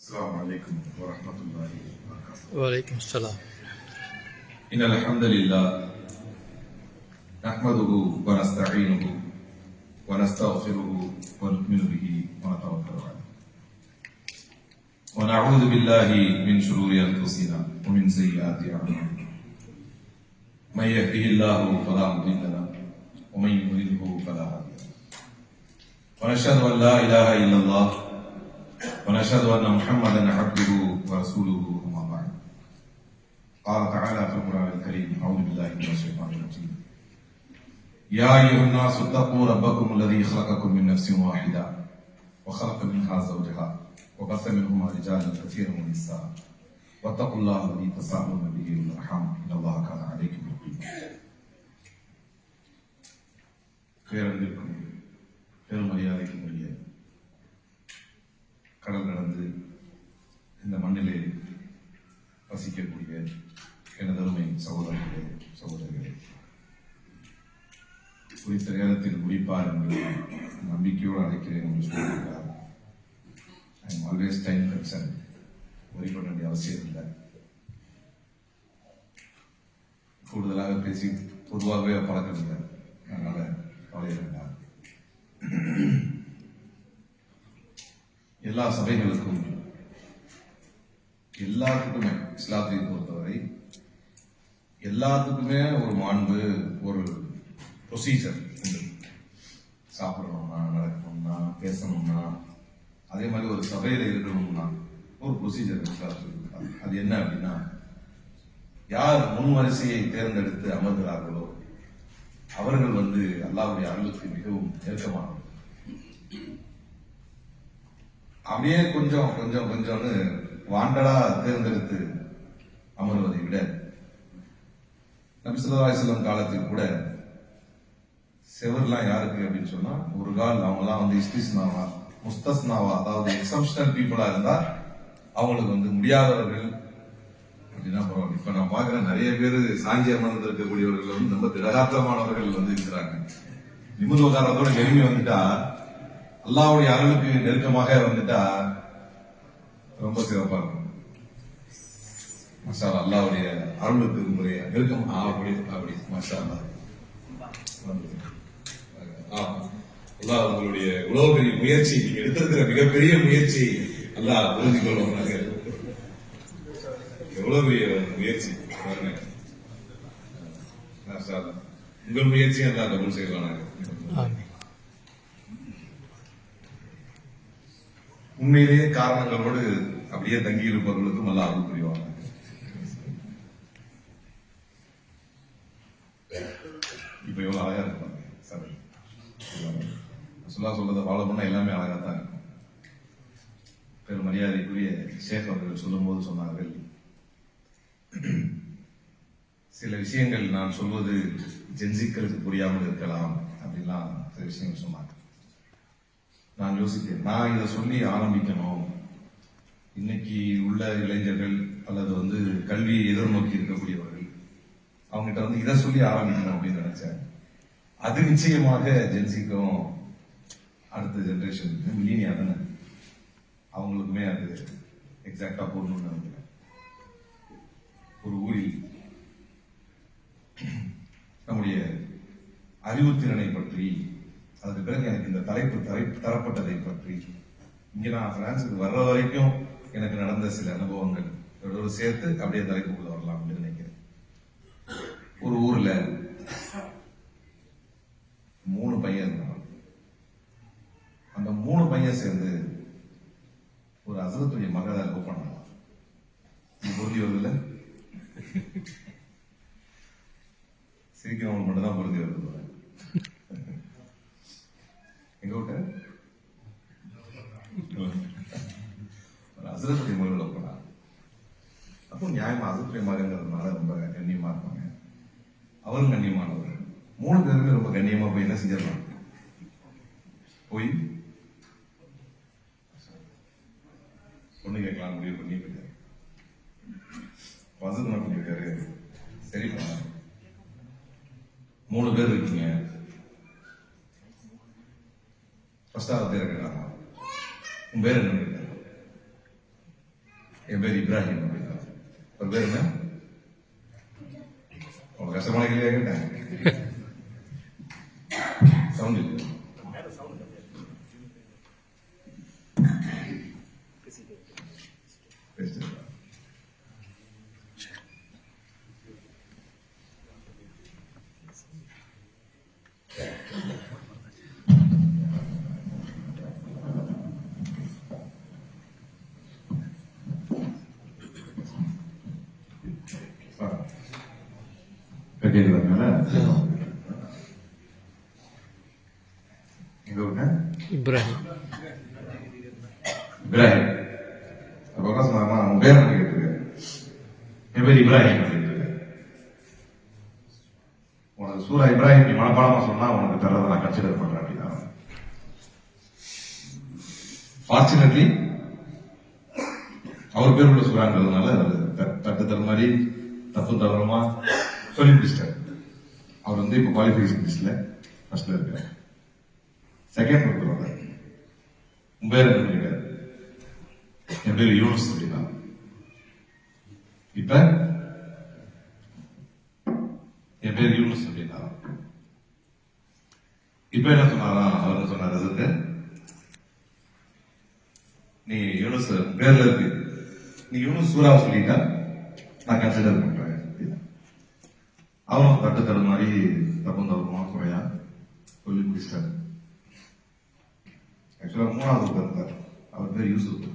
السلام عليكم ورحمة الله وبركاته. وعليكم السلام. إن الحمد لله نحمده ونستعينه ونستغفره ونؤمن به ونتوكل عليه ونعوذ بالله من شرور أنفسنا ومن سيئات أعمالنا. من يهده الله فلا مضل له ومن يضلله فلا هادي له. ونشهد أن لا إله إلا الله ونشهد أن محمدا عبده ورسوله. أما بعد قال تعالى في القرآن الكريم: أعوذ بالله من الشيطان الرجيم. يا أيها الناس اتقوا ربكم الذي خلقكم من نفس واحدة وخلق منها زوجها وبث منهما رجالا كثيرا ونساء واتقوا الله الذي تساءلون به والأرحام إن الله كان عليكم رقيبا. பேரன்பிற்கும் பெருமரியாதைக்கும் உரிய கடல் கடந்து இந்த மண்ணிலே வசிக்கக்கூடிய எனதருமை சகோதரர்களே சகோதரிகளே, குறித்த நேரத்தில் முடிப்பார் என்று நம்பிக்கையோடு அழைக்கிறேன் என்று சொல்லியிருக்கிறார். I am always time concern. ஒரிப்பட வேண்டிய அவசியம் இல்லை. கூடுதலாக பேசி பொதுவாகவே பழக்கம் இல்லை, அதனால கவலை வேண்டாம். எல்லா சபைகளுக்கும் எல்லாத்துக்குமே இஸ்லாத்தை பொறுத்தவரை எல்லாத்துக்குமே ஒரு மாண்பு, ஒரு ப்ரொசீஜர் உண்டு. சாப்பிடணும்னா, நடக்கணும்னா, பேசணும்னா, அதே மாதிரி ஒரு சபையில இருக்கணும்னா ஒரு ப்ரொசீஜர் சொல்லியிருக்காங்க. அது என்ன அப்படின்னா, யார் முன்வரிசையை தேர்ந்தெடுத்து அமர்கிறார்களோ அவர்கள் அல்லாஹ்வுடைய அருளுக்கு மிகவும் நெருக்கமானவர்கள். அப்படியே கொஞ்சம் கொஞ்சம் கொஞ்சம்னு வாண்டடா தேர்ந்தெடுத்து அமர்வதை விட, நபி ஸல்லல்லாஹு அலைஹி வஸல்லம் காலத்தில் கூட செவர்லாம் யாருக்கு அப்படின்னு சொன்னா, ஒரு கால் அவங்கலாம் இஸ்திஸ்னாவா முஸ்தஸ்னாவா, அதாவது எக்ஸப்ஷனல் பீப்புளா இருந்தா அவங்களுக்கு முடியாதவர்கள் அப்படின்னா பரவாயில்ல. இப்ப நான் பாக்குறேன் நிறைய பேர் சாஞ்சி அமர்ந்து இருக்கக்கூடியவர்கள் ரொம்ப திடகாத்திரமானவர்கள் இருக்கிறாங்க. நிமிர்ந்து உதாரணத்தோட எளிமை வந்துட்டா, அல்லாஹ்வுடைய அருளுக்கு நெருக்கமாக வந்துட்டா ரொம்ப சிறப்பா இருக்கும். மஷா அல்லாஹ், அல்லாஹ்வுடைய அருளுக்கு உங்களுடைய நெருக்கம் அப்படி மஷா அல்லாஹ். அல்லாஹ் உங்களுடைய இவ்வளவு பெரிய முயற்சி, நீங்க எடுத்திருக்கிற மிகப்பெரிய முயற்சி அல்லாஹ் புரிந்து கொள்வாங்க. எவ்வளவு பெரிய முயற்சி, உங்கள் முயற்சி அல்லாஹ் கபூல் செய்வானாங்க. உண்மையிலேயே காரணங்களோடு அப்படியே தங்கி இருப்பவர்களுக்கும் அல்லாஹ் அருள் புரிவாங்க. இப்ப எவ்வளவு அழகா இருப்பாங்க சபை. சொல்றதை ஃபாலோ பண்ணா எல்லாமே அழகா தான் இருக்கும். பெரும் மரியாதைக்குரிய ஷேக் அவர்கள் சொல்லும் போது சொன்னார்கள், சில விஷயங்கள் நான் சொல்வது ஜென்சிக்களுக்கு புரியாமல் இருக்கலாம் அப்படின்லாம் சில விஷயங்கள் சொன்னாங்க. நான் யோசித்தேன், நான் இதை சொல்லி ஆரம்பிக்கணும், இன்னைக்கு உள்ள இளைஞர்கள் அல்லது கல்வியை எதிர்நோக்கி இருக்கக்கூடியவர்கள் அவங்ககிட்ட இதை சொல்லி ஆரம்பிக்கணும் அப்படின்னு நினைச்சேன். அது நிச்சயமாக ஜென்சிக்கும் அடுத்த ஜெனரேஷன் மில்லினியா தானே, அவங்களுக்குமே அது எக்ஸாக்டா போடணும்னு நினைக்கிறேன். ஒரு ஊரில் நம்முடைய அறிவுத்திறனை பற்றி, அதுக்கு பிறகு எனக்கு இந்த தலைப்பு தரப்பட்டதை பற்றி, இங்க நான் பிரான்ஸுக்கு வர்ற வரைக்கும் எனக்கு நடந்த சில அனுபவங்கள் இதோடு சேர்த்து அப்படியே தலைப்புக்குள்ள வரலாம் அப்படின்னு நினைக்கிறேன். ஒரு ஊர்ல 3 பையன் இருந்தான். அந்த 3 பையன் சேர்ந்து ஒரு ஹஸ்ரத்துடைய மகளை லவ் பண்ணாங்க. பொருந்தி வருதுல்ல, சிரிக்கிறவங்களுக்கு மட்டும் தான் பொருந்தி வருது. எங்க விட்ட ஒரு ஹஸ்ரத்துடைய மகளை லவ் பண்ணாங்க. அப்போ நியாயமா ஹஸ்ரத்துடைய மகங்கிறதுனால ரொம்ப கண்ணியமா இருப்பாங்க, அவரும் கண்ணியமானவர். 3 பேருமே ரொம்ப கண்ணியமா போய் என்ன செஞ்சிடலாம், போய் பொண்ணு கேட்கலாம் முடிவு பண்ணி போயிட்டாரு. வசதி என்ன பண்ணிருக்காரு, சரிப்பா 3 பேர் இருக்கீங்க, ஃபர்ஸ்டாவது பேரை கேட்டாங்க, உன் பேர் என்ன கேட்டாங்க. என் பேர் இப்ராஹிம் அப்படின்னா. ஒரு பேர் என்ன? உங்களுக்கு கஷ்டமான கேள்வியா கேட்டேன். சவுண்ட் இல்லை. இப்ராஹிம். இப்ராஹிம் அப்ப என்ன சொன்னாங்க, உன் பேர் என்ன கேட்டுருக்க? என் பேர் இப்ராஹிம் அப்படின்னு. உனக்கு சூரா இப்ராஹிம் நீ மனப்பாடமா சொன்னா உனக்கு தர்றதை நான் கன்சிடர் பண்றேன் அப்படின்னா. ஃபார்ச்சுனேட்லி அவர் பேர் உள்ள சூறாங்கிறதுனால தட்டு தர மாதிரி தப்பு தவறமா சொல்லி முடிச்சிட்டார். அவர் வந்து இப்ப குவாலிஃபிகேஷன் லிஸ்ட்ல ஃபர்ஸ்ட்ல இருக்காரு. செகண்ட் ஒருத்தர் உன் பேர் என்ன கேட்டார்? என் பேர் யூனுஸ் அப்படின்னா. இப்ப என் பேர் யூனுஸ் அப்படின்னா. இப்ப என்ன சொன்னாரா? அவர் என்ன சொன்னார்? அதுக்கு நீ யூனுஸ் பேர்ல இருக்கு, நீ யூனுஸ் சூறாவை சொல்லிட்டா நான் கன்சிடர் பண்றேன். அவனும் தட்டு தரு மாதிரி தப்பு தவறுமா குறையா சொல்லி முடிச்சிட்டாரு. ஆக்சுவலா மூணாவது இருந்தார், அவர் பேர் யூசுப்.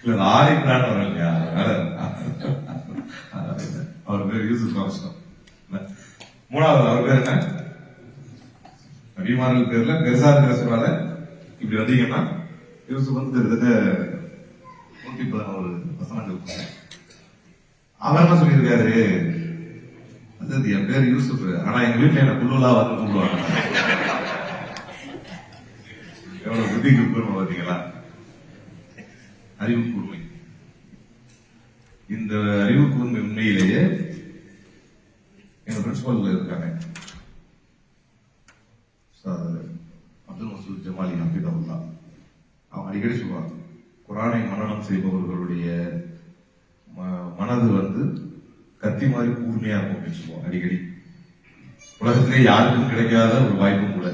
இல்ல ஆரிக்கிறான் வரும் இல்லையா, அவர் பேர் யூசுப் அவசரம். மூணாவது அவர் பேர் என்ன? நபிமார்கள் பேர்ல பெருசா இருக்கிற சொல்றால இப்படி வந்தீங்கன்னா யூசுப் வந்து கிட்டத்தட்ட 111 வசனங்கள். அவர் என்ன சொல்லியிருக்காரு? அது என் பேர் யூசுப், ஆனா எங்க வீட்டுல என்ன குள்ளுலா வந்து கூப்பிடுவாங்க. எவ்வளவு புத்தி கூப்பிடுவோம் பாத்தீங்களா? அறிவு கூர்மை. இந்த அறிவு கூர்மை உண்மையிலேயே எங்க பிரின்சிபல் இருக்காங்க, அப்துல் மசூத் ஜமாலி ஹஃபிதஹுல்லா. அவங்க அடிக்கடி சொல்லுவாங்க, குரானை மனனம் செய்பவர்களுடைய மனது வந்து கத்தி மாதிரி கூர்மையா இருக்கும் அப்படின்னு சொல்லுவோம் அடிக்கடி. உலகத்திலே யாருக்கும் கிடைக்காத ஒரு வாய்ப்பும் கூட.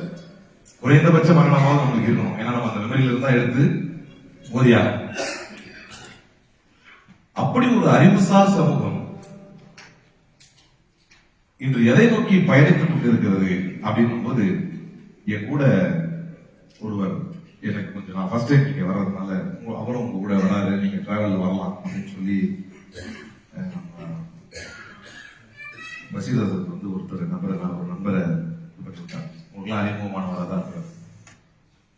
குறைந்தபட்ச மரணமாவது நம்மளுக்கு இருக்கணும், ஏன்னா நம்ம அந்த மெமரியில இருந்தா எடுத்து ஓதியா. அப்படி ஒரு அறிவுசார் சமூகம் இன்று எதை நோக்கி பயணித்துக் கொண்டிருக்கிறது அப்படின்னும் போது, என் கூட ஒருவர் எனக்கு கொஞ்சம், நான் ஃபர்ஸ்ட் டைம் நீங்க வர்றதுனால அவரும் உங்க கூட வராது, நீங்க டிராவல் வரலாம் அப்படின்னு சொல்லி பசீரத் வந்து ஒரு நண்பரை பெற்றுட்டார். உங்களுக்குலாம் அறிமுகமானவராக தான் இருக்கார்.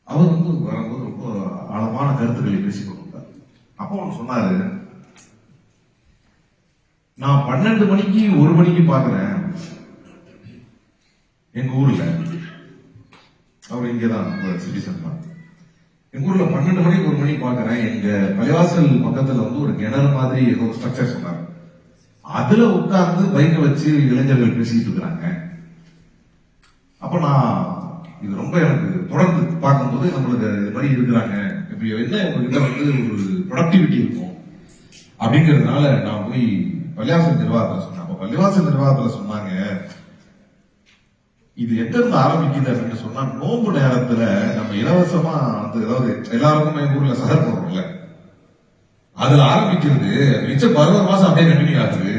அவர் வந்து வரும்போது ரொம்ப ஆழமான கருத்துக்களை பேசிக் கொண்டிருந்தார். அப்போ அவன் சொன்னாரு, நான் 12 மணிக்கு 1 மணிக்கு பாக்குறேன் எங்க ஊர்ல. அவர் இங்கதான் சிட்டிசன் தான். எங்க ஊர்ல 12 மணிக்கு 1 மணிக்கு பாக்குறேன், எங்க பள்ளிவாசல் பக்கத்துல வந்து ஒரு கிணறு மாதிரி ஏதோ ஸ்ட்ரக்சர் சொன்னாங்க. அதுல உட்கார்ந்து பைக்கை வச்சு இளைஞர்கள் பேசிட்டு இருக்கிறாங்க. அப்ப நான் இது ரொம்ப எனக்கு தொடர்ந்து பார்க்கும்போது நம்மளுக்கு இது மாதிரி இருக்கிறாங்க, இப்படி என்ன உங்ககிட்ட வந்து ஒரு ப்ரொடக்டிவிட்டி இருக்கும் அப்படிங்கிறதுனால நான் போய் பள்ளிவாசல் நிர்வாகத்துல சொன்னேன். அப்ப பள்ளிவாசல் நிர்வாகத்துல சொன்னாங்க, இது எங்க இருந்து ஆரம்பிக்குது அப்படின்னு சொன்னா, நோம்பு நேரத்துல நம்ம இலவசமா வந்து ஏதாவது எல்லாருக்கும் எங்க ஊர்ல சகர் போடுறோம்ல, அதுல ஆரம்பிக்கிறது மிச்சம் 11 மாசம் அப்படியே கண்டினியூ ஆகுது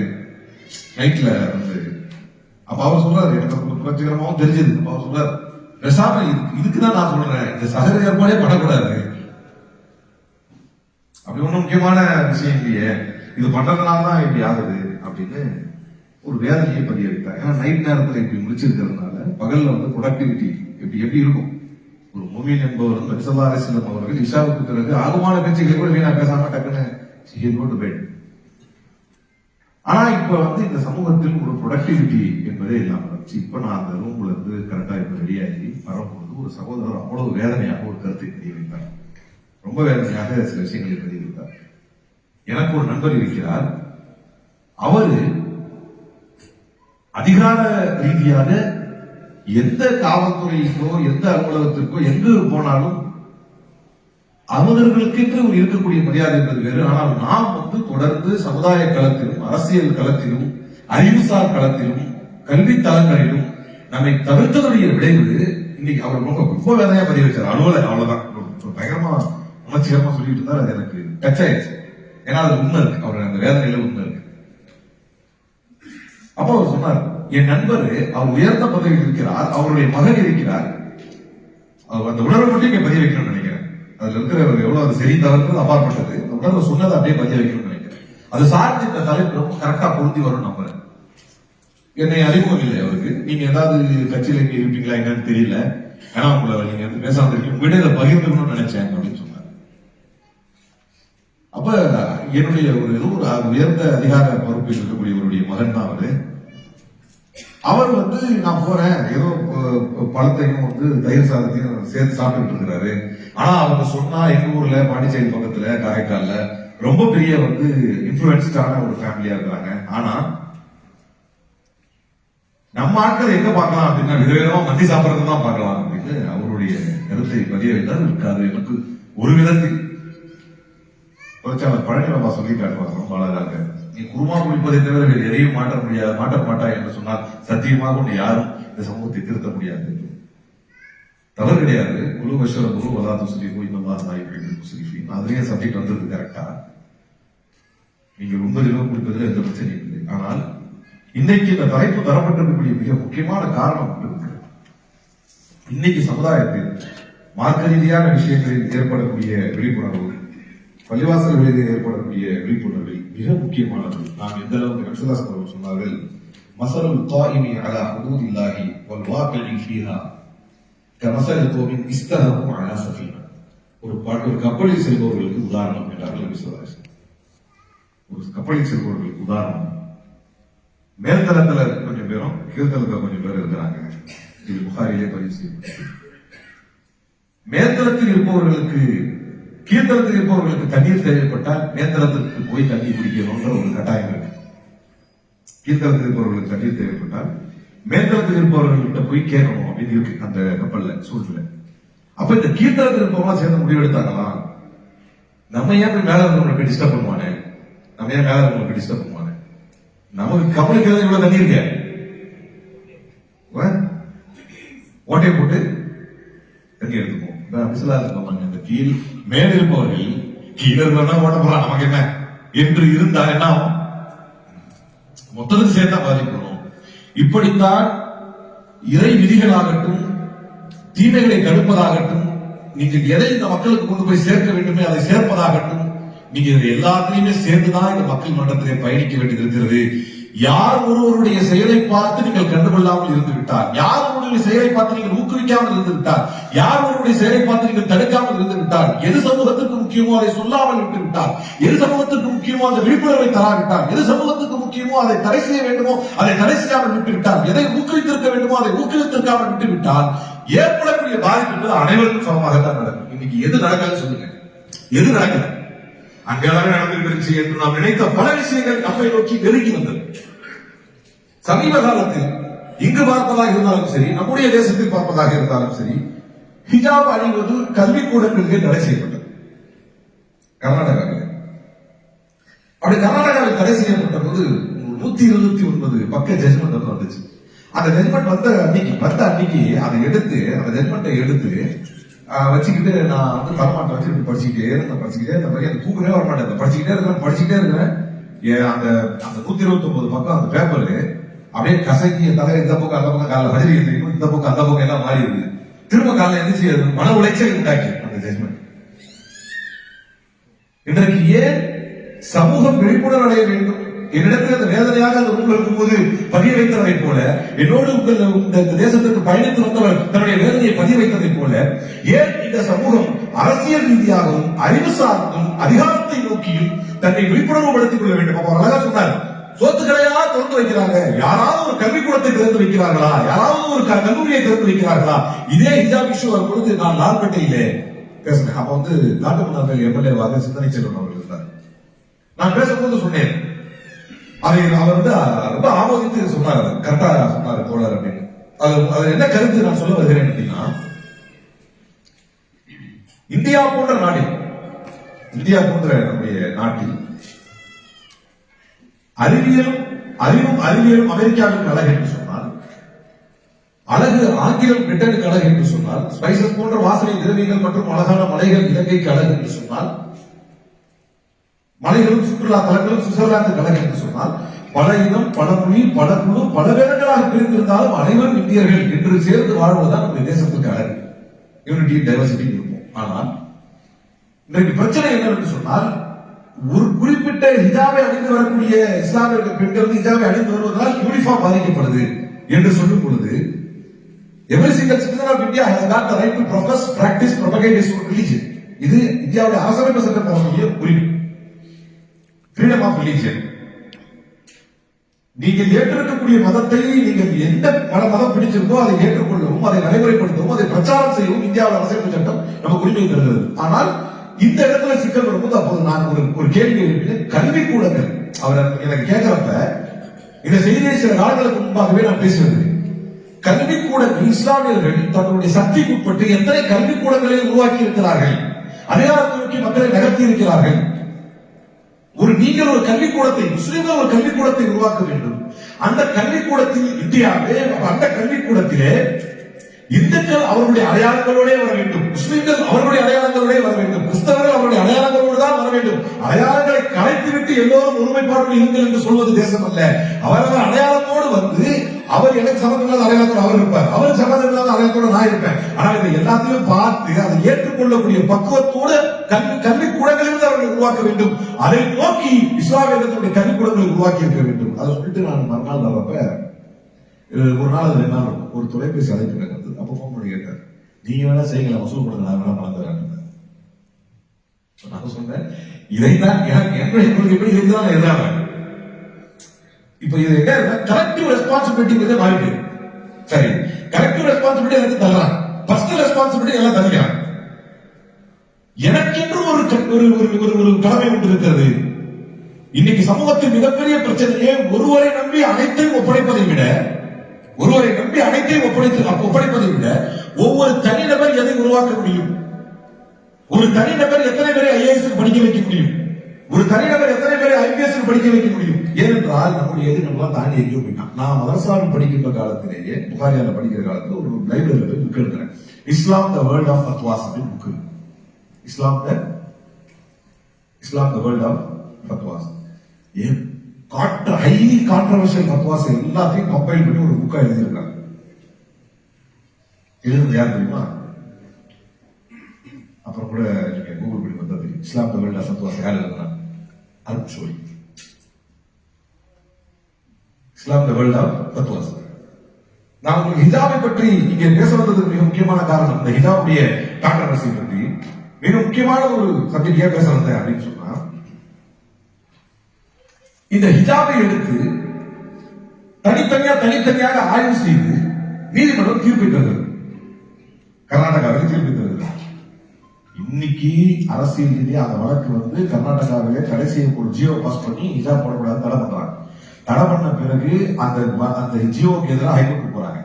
நைட்ல வந்து. அப்ப அவர் சொல்றாரு, எனக்கு புரட்சிகரமாவும் தெரிஞ்சது. அப்ப அவர் சொல்றாரு, பேசாம இதுக்குதான் நான் சொல்றேன், இந்த சகர ஏற்பாடே பண்ணக்கூடாது, அப்படி ஒன்றும் முக்கியமான விஷயம் இல்லையே, இது பண்றதுனாலதான் இப்படி ஆகுது அப்படின்னு ஒரு வேதனையை பதிய வைத்தார். ஏன்னா நைட் நேரத்துல இப்படி முடிச்சிருக்கிறதுனால பகல்ல வந்து ப்ரொடக்டிவிட்டி எப்படி இருக்கும். ஒரு முமீன் என்பவர் நபிசல்லா அலைஹிஸ்ஸலாம் அவர்கள் இஷாவுக்கு பிறகு ஆகுமான பேச்சுகளை கூட வீணா பேசாம டக்குன்னு போயிடு. ஆனா இப்ப வந்து இந்த சமூகத்தில் ஒரு ப்ரொடக்டிவிட்டி என்பதே இல்லாம இருந்துச்சு. இப்ப நான் அந்த ரூம்ல இருந்து கரெக்டா இப்ப ரெடியாகி வரும்பொழுது ஒரு சகோதரர் அவ்வளவு வேதனையாக ஒரு கருத்தை பதிய வைத்தார். ரொம்ப வேதனையாக சில விஷயங்களை பதிய வைத்தார். எனக்கு ஒரு நண்பர் இருக்கிறார், அவரு அதிகார ரீதியாக எந்த காவல்துறைக்கோ எந்த அலுவலகத்திற்கோ எங்கு போனாலும் அவர்களுக்கு ஒரு இருக்கக்கூடிய மரியாதை என்பது வேறு. ஆனால் நாம் தொடர்ந்து சமுதாய களத்திலும் அரசியல் களத்திலும் அறிவுசார் களத்திலும் கல்வி தளங்களிலும் நம்மை தவிர்த்ததுடைய விளைவு இன்னைக்கு அவர் ரொம்ப வேதனையா பதிவு வச்சார். அலுவலர் அவ்வளவுதான் பயங்கரமா உணர்ச்சிகரமா சொல்லிட்டு இருந்தார். அது எனக்கு டச் ஆயிடுச்சு. ஏன்னா அது உண்மை இருக்கு, அவர் அந்த வேதனையில உண்மை இருக்கு. அப்போ அவர் சொன்னார், என் நண்பர் அவர் உயர்ந்த பதவியில் இருக்கிறார், அவருடைய மகன் இருக்கிறார். அவர் அந்த உணர்வை மட்டும் இங்க பதிய வைக்கணும்னு நினைக்கிறேன். அதுல இருக்கிறவர் எவ்வளவு அது சரி தவறுன்றது அப்பாற்பட்டது. அந்த உணர்வை சொன்னதை அப்படியே பதிய வைக்கணும்னு நினைக்கிறேன். அது சார்ந்து இந்த தலைப்பு ரொம்ப கரெக்டா பொருந்தி வரும் நம்புறேன். என்னை அறிமுகம் இல்லை அவருக்கு. நீங்க ஏதாவது கட்சியில இங்க இருப்பீங்களா என்னன்னு தெரியல. ஏன்னா உங்களை நீங்க பேசாம இருக்கீங்க, உங்ககிட்ட இதை பகிர்ந்துக்கணும்னு நினைச்சேன் அப்படின்னு சொன்னார். அப்ப என்னுடைய ஒரு ஏதோ ஒரு உயர்ந்த அதிகார பொறுப்பில் இருக்கக்கூடியவருடைய மகன் தான் அவரு. அவர் நான் போறேன் ஏதோ பழத்தையும் தயிர் சாதத்தையும் சேர்த்து சாப்பிட்டு இருக்கிறாரு. ஆனா அவங்க சொன்னா எங்க ஊர்ல பாண்டிச்சேரி பக்கத்துல காரைக்கால்ல ரொம்ப பெரிய இன்ஃபுளுன்ஸ்டான ஒரு ஃபேமிலியா இருக்கிறாங்க. ஆனா நம்ம ஆட்கள் எங்க பார்க்கலாம் அப்படின்னா விதவிதமா மந்தி சாப்பிடறது தான் பார்க்கலாம் அப்படின்னு அவருடைய கருத்தை பதிய வைத்தால் இருக்காது. எனக்கு ஒரு விதத்தில் பழனிபாபா சொல்லி காட்டுவாங்க ரொம்ப அழகாக, நீ குருமா குளிப்பதை தவிர வேறு எதையும் மாட்ட மாட்டா என்று சொன்னால் சத்தியமாக ஒன்று யாரும் இந்த சமூகத்தை திருத்த முடியாது. தவறு கிடையாது. குழு வஷர குரு வதாது சுரிஃபு இன்னும் சுரிஃபி அதுலயே சப்ஜெக்ட் வந்தது கரெக்டா. நீங்கள் உண்பதிலோ குளிப்பதிலோ எந்த பிரச்சனையும் இல்லை. ஆனால் இன்னைக்கு இந்த தலைப்பு தரப்பட்டிருக்கக்கூடிய மிக முக்கியமான காரணம் இருக்கு. இன்னைக்கு சமுதாயத்தில் மார்க்க ரீதியான விஷயங்களில் ஏற்படக்கூடிய விழிப்புணர்வு, பள்ளிவாசல்களில் ஏற்படக்கூடிய விழிப்புணர்வு மிக முக்கியமானது. நாம் எந்த அளவுக்கு நக்சலாஸ் அவர்கள் சொன்னார்கள், மஸலுல் காயிமி அலா ஹுதூதில்லாஹி வல் வாகிஇ ஃபீஹா கமஸலி கௌமின் இஸ்தஹமு அலா ஸஃபீனா. ஒரு கப்பலில் செல்பவர்களுக்கு உதாரணம் என்றார்கள் நபி ஸல்லல்லாஹு அலைஹி வஸல்லம். ஒரு கப்பலில் செல்பவர்களுக்கு உதாரணம், மேல்தளத்துல கொஞ்சம் பேரும் கீழ்த்தளத்துல கொஞ்சம் பேர் இருக்கிறாங்க. இது புகாரிலே பதிவு செய்யப்பட்டது. மேல்தளத்தில் இருப்பவர்களுக்கு கீழ்த்தளத்தில் இருப்பவர்களுக்கு தண்ணீர் தேவைப்பட்டால் மேல்தளத்திற்கு போய் தண்ணீர் குடிக்கணும்ன்ற ஒரு கட்டாயம் இருக்கு. கீழ்த்தளத்தில் இருப்பவர்களுக்கு தண்ணீர் தேவைப்பட்டால் மேல்தளத்தில் இருப்பவர்கள்கிட்ட போய் கேட்கணும் அப்படின்னு இருக்கு அந்த கப்பல்ல சூழ்நிலை. அப்ப இந்த கீழ்த்தளத்தில் இருப்பவங்க சேர்ந்து முடிவெடுத்தாங்களா, நம்ம ஏன் போய் மேல இருந்தவங்களை டிஸ்டர்ப் பண்ணுவானே, நம்ம ஏன் மேல இருந்தவங்களை டிஸ்டர்ப் பண்ணுவானே, நமக்கு கப்பலுக்கு இவ்வளவு தண்ணி இருக்க ஓட்டையை போட்டு தண்ணி எடுத்துப்போம். இந்த கீழ் மேல் இருப்பவர்கள் கீழே இருப்பவர்கள் ஓட்ட போறான் நமக்கு என்ன என்று இருந்தா என்ன ஆகும், மொத்தத்துக்கு சேர்த்தா பாதிக்கணும். இப்படித்தான் இறை விதிகளாகட்டும் தீமைகளை தடுப்பதாகட்டும் நீங்கள் எதை இந்த மக்களுக்கு கொண்டு போய் சேர்க்க வேண்டுமே அதை சேர்ப்பதாகட்டும் நீங்க இது எல்லாத்திலையுமே சேர்ந்துதான் இந்த மக்கள் மன்றத்திலே பயணிக்க வேண்டியது இருக்கிறது. யார் ஒருவருடைய செயலை பார்த்து நீங்கள் கண்டுகொள்ளாமல் இருந்து விட்டார், யார் ஒருவருடைய செயலை பார்த்து நீங்கள் ஊக்குவிக்காமல் இருந்து விட்டார், யார் ஒருவருடைய செயலை பார்த்து நீங்கள் தடுக்காமல் இருந்து விட்டார், எது சமூகத்திற்கு முக்கியமோ அதை சொல்லாமல் விட்டு விட்டார், எது சமூகத்திற்கு முக்கியமோ அந்த விழிப்புணர்வை தராவிட்டார், எது சமூகத்துக்கு முக்கியமோ அதை தடை செய்ய வேண்டுமோ அதை தடை செய்யாமல் விட்டு விட்டார், எதை ஊக்குவித்திருக்க வேண்டுமோ அதை ஊக்குவித்திருக்காமல் விட்டு விட்டால் ஏற்படக்கூடிய பாதிப்பு என்பது அனைவருக்கும் சமமாகத்தான் நடக்கும். இன்னைக்கு எது நடக்காது சொல்லுங்க, எது நடக்கல? அங்கெல்லாம் நடந்திருந்துச்சு என்று நாம் நினைத்த பல விஷயங்கள் நம்மை நோக்கி நெருங்கி வந்தது. சமீப காலத்தில் இங்கு பார்ப்பதாக இருந்தாலும் சரி, நம்முடைய தேசத்தில் பார்ப்பதாக இருந்தாலும் சரி, ஹிஜாப் அணிவது கல்விக்கூடங்களிலே தடை செய்யப்பட்டது கர்நாடகாவில். அப்படி கர்நாடகாவில் தடை செய்யப்பட்ட போது 129 பக்க ஜட்ஜ்மெண்ட் வந்துச்சு. அந்த ஜட்ஜ்மெண்ட் வந்த அன்னைக்கு அதை எடுத்து அந்த ஜட்ஜ்மெண்ட்டை எடுத்து வச்சுக்கிட்டு நான் தரமாட்டேன் வச்சுக்கிட்டு படிச்சுக்கிட்டே இந்த மாதிரி அந்த தூக்கமே வரமாட்டேன், படிச்சுக்கிட்டே இருக்கிறேன். அந்த 129 பக்கம் அந்த பேப்பரு அப்படியே கசக்கி தலை இந்த பக்கம் அந்த பக்கம் காலைல வஜ்ரி எழுதிக்கணும், இந்த பக்கம் அந்த பக்கம் எல்லாம் மாறி இருக்குது. திரும்ப காலைல எந்திரிச்சு மன உளைச்சல் உண்டாக்கி அந்த ஜட்ஜ்மெண்ட். இன்றைக்கு ஏன் சமூகம் விழிப்புணர்வு அடைய வேண்டும்? என்னிடத்தில் அந்த வேதனையாக அந்த நூல் இருக்கும்போது பதிய வைத்ததை போல, என்னோடு இந்த தேசத்திற்கு பயணித்து வந்தவர் தன்னுடைய வேதனையை பதிய வைத்ததை போல, ஏன் இந்த சமூகம் அரசியல் ரீதியாகவும் அறிவு சார்ந்தும் அதிகாரத்தை நோக்கியும் தன்னை விழிப்புணர்வுபடுத்திக் கொள்ள வேண்டும்? அவர் அழகா சொன்னார், சோத்துக்களையா திறந்து வைக்கிறாங்க, யாராவது ஒரு கல்விக்கூடத்தை திறந்து வைக்கிறார்களா, யாராவது ஒரு கல்லூரியை திறந்து வைக்கிறார்களா? இதே ஹிஜாப் இஷ்யூ வரும்பொழுது நான் லால்பேட்டையிலே பேசினேன். அப்ப நாட்டு முன்னாள் எம்எல்ஏவாக சிந்தனை செல்வன் அவர்கள் இருந்தார். நான் பேசும்போது சொன்னேன், அதை அவர் ரொம்ப ஆமோதித்து சொன்னார், கரெக்டா சொன்னார் தோழர் அப்படின்னு. அது என்ன கருத்து நான் சொல்ல வருகிறேன் அப்படின்னா, இந்தியா போன்ற நம்முடைய நாட்டில் அறிவும் அறிவியலும் அமெரிக்காவிற்கு அழகு என்று சொன்னால், அழகு ஆங்கிலம் பிரிட்டனுக்கு அழகு என்று சொன்னால், ஸ்பைசஸ் போன்ற வாசனை திரவியங்கள் மற்றும் அழகான மலைகள் இலங்கைக்கு அழகு என்று சொன்னால், மலைகளும் சுற்றுலா தலங்களும் சுவிட்சர்லாந்துக்கு அழகு என்று சொன்னால், பல இனம், பல மொழி, பல குழு, பல வேதங்களாக பிரிந்திருந்தாலும் அனைவரும் இந்தியர்கள் என்று சேர்ந்து வாழ்வதுதான் நம்முடைய தேசத்துக்கு அழகு. யூனிட்டி டைவர்சிட்டி இருக்கும். ஆனால் இன்றைக்கு பிரச்சனை என்னவென்று சொன்னால், ஒரு குறிப்பிட்ட ஹிஜாபை அணிந்து வரக்கூடிய இஸ்லாமிய பெண்கள் ஹிஜாபை அணிந்து வருவதால் யூனிஃபார்ம் பாதிக்கப்படுது என்று சொல்லும் பொழுது, every single citizen of India has got the right to profess, practice, propagate his own religion. இது இந்தியாவுடைய அரசியலமைப்பு சட்டத்தினுடைய உரிமை, freedom of religion. நீங்கள் ஏற்றிருக்கக்கூடிய மதத்தை நீங்கள் எந்த மதம் பிடிச்சிருக்கோ அதை ஏற்றுக்கொள்ளவும், அதை நடைமுறைப்படுத்தவும், அதை பிரச்சாரம் செய்யவும் இந்தியாவில் அரசியல் சட்டம் நமக்கு உரிமை தருகிறது. ஆனால் இந்த இடத்துல சிக்கல் வரும்போது அப்போது நான் ஒரு கேள்வி எழுப்பினேன். கல்விக்கூடங்கள், அவர் எனக்கு கேட்கிறப்ப இந்த செய்தியை சில நாட்களுக்கு முன்பாகவே நான் பேசுவது, கல்விக்கூடங்கள் இஸ்லாமியர்கள் தங்களுடைய சக்திக்கு உட்பட்டு எத்தனை கல்விக்கூடங்களை உருவாக்கி இருக்கிறார்கள், அதிகாரத்தை நோக்கி மக்களை நகர்த்தி இருக்கிறார்கள். நீங்கள் ஒரு கல்விக்கூடத்தை, முஸ்லிம்கள் ஒரு கல்விக்கூடத்தை உருவாக்க வேண்டும். அந்த கல்விக்கூடத்தில் இந்தியாவே, அந்த கல்விக்கூடத்திலே இந்துக்கள் அவருடைய அடையாளங்களோட வர வேண்டும், முஸ்லிம்கள் அவருடைய அடையாளங்களோட வர வேண்டும், கிறிஸ்தவர்கள் அவருடைய அடையாளங்களோடு தான் வர வேண்டும். அடையாளங்களை கலைத்துவிட்டு எல்லோரும் ஒருமைப்பாடு இருங்கள் என்று சொல்வது தேசம் அல்ல. அவரவர் அடையாளத்தோடு வந்து, அவர் எனக்கு சம்மந்தம் இல்லாத அடையாளத்தோடு அவர் இருப்பார், அவர் சம்மந்தம் இல்லாத அடையாளத்தோடு நான் இருப்பேன். ஆனால் இதை எல்லாத்தையும் பார்த்து அதை ஏற்றுக்கொள்ளக்கூடிய பக்குவத்தோடு கல்விக்கூடங்களிலிருந்து அவர்களை உருவாக்க வேண்டும். அதை நோக்கி இஸ்லாமியர்களுடைய கல்விக்கூடங்களை உருவாக்கி இருக்க வேண்டும். அதை சொல்லிட்டு நான் மறுநாள் வரப்ப, ஒரு நாள் 2 நாள் ஒரு தொலைபேசி அழைப்பு நடந்தது. அப்ப போன் பண்ணி கேட்டார், நீங்க வேணா செய்யல, வசூல் பண்ணுங்க, நான் வேணா பணம் தரேன். நான் சொன்னேன், இதைத்தான் என்னுடைய கொள்கை எப்படி இதுதான் எதிராக. இப்ப இது என்ன, கலெக்டிவ் ரெஸ்பான்சிபிலிட்டி மாறிட்டு, சரி கலெக்டிவ் ரெஸ்பான்சிபிலிட்டி எனக்கு தரலாம், பர்சனல் ரெஸ்பான்சிபிலிட்டி எல்லாம் தரலாம். எனக்கென்று ஒரு கடமை ஒன்று இருக்கிறது. இன்னைக்கு சமூகத்தின் மிகப்பெரிய பிரச்சனையே ஒருவரை நம்பி அனைத்தையும் ஒப்படைப்பதை விட, ஒவ்வொரு தனிநபர் எதை உருவாக்க முடியும், ஒரு தனிநபர் எத்தனை பேரை ஐஏஎஸ் படிக்க வைக்க முடியும், ஒரு தனிநபர் எத்தனை பேரை ஐபிஎஸ் படிக்க வைக்க முடியும். ஏனென்றால் நம்முடைய எதிர்ப்பு தாண்டி எங்கேயும் போயிட்டான். நான் மதரசாவில் படிக்கின்ற காலத்திலேயே, புகாரியால படிக்கிற காலத்தில் ஒரு லைப்ரரியில போய் புக் எழுதுறேன். இஸ்லாம் த வேர்ல்ட் ஆஃப் ஃபத்வாஸ் அப்படின்னு book. Islam the world of fatwas, highly controversial fatwas எல்லாத்தையும் கம்பைல் பண்ணி ஒரு புக்கா எழுதியிருக்காங்க. எழுதுறது யார் தெரியுமா? அப்புறம் கூட நீங்க கூகுள் பண்ணி வந்தா தெரியும். இஸ்லாம் த வேர்ல்ட் ஆஃப் ஃபத்வாஸ் யார் எழுதுனா? அருட்சோரி. இஸ்லாம் த வேர்ல்ட் ஆஃப் ஃபத்வாஸ். நான் உங்களுக்கு ஹிஜாபை பற்றி இங்கே பேச வந்ததுக்கு மிக முக்கியமான காரணம், இந்த ஹிஜாபுடைய கான்ட்ரோவர்சி பற்றி மிக முக்கியமான ஒரு சப்ஜெக்ட் ஏன் பேச வந்தேன் அப்படின்னு சொன்னா, இந்த ஹிஜாபை எடுத்து தனித்தனியாக ஆய்வு செய்து நீதிமன்றம் தீர்ப்பு தருகிறது. கர்நாடகாவில் தீர்ப்பு தருகிறது. இன்னைக்கு அரசியல் ரீதியாக அந்த வழக்கு கர்நாடகாவிலே கடைசி ஒரு ஜியோ பாஸ் பண்ணி ஹிஜாப் போடக்கூடாது தடை பண்றாங்க. தடை பண்ண பிறகு அந்த ஜியோக்கு எதிராக ஹைகோர்ட் போறாங்க.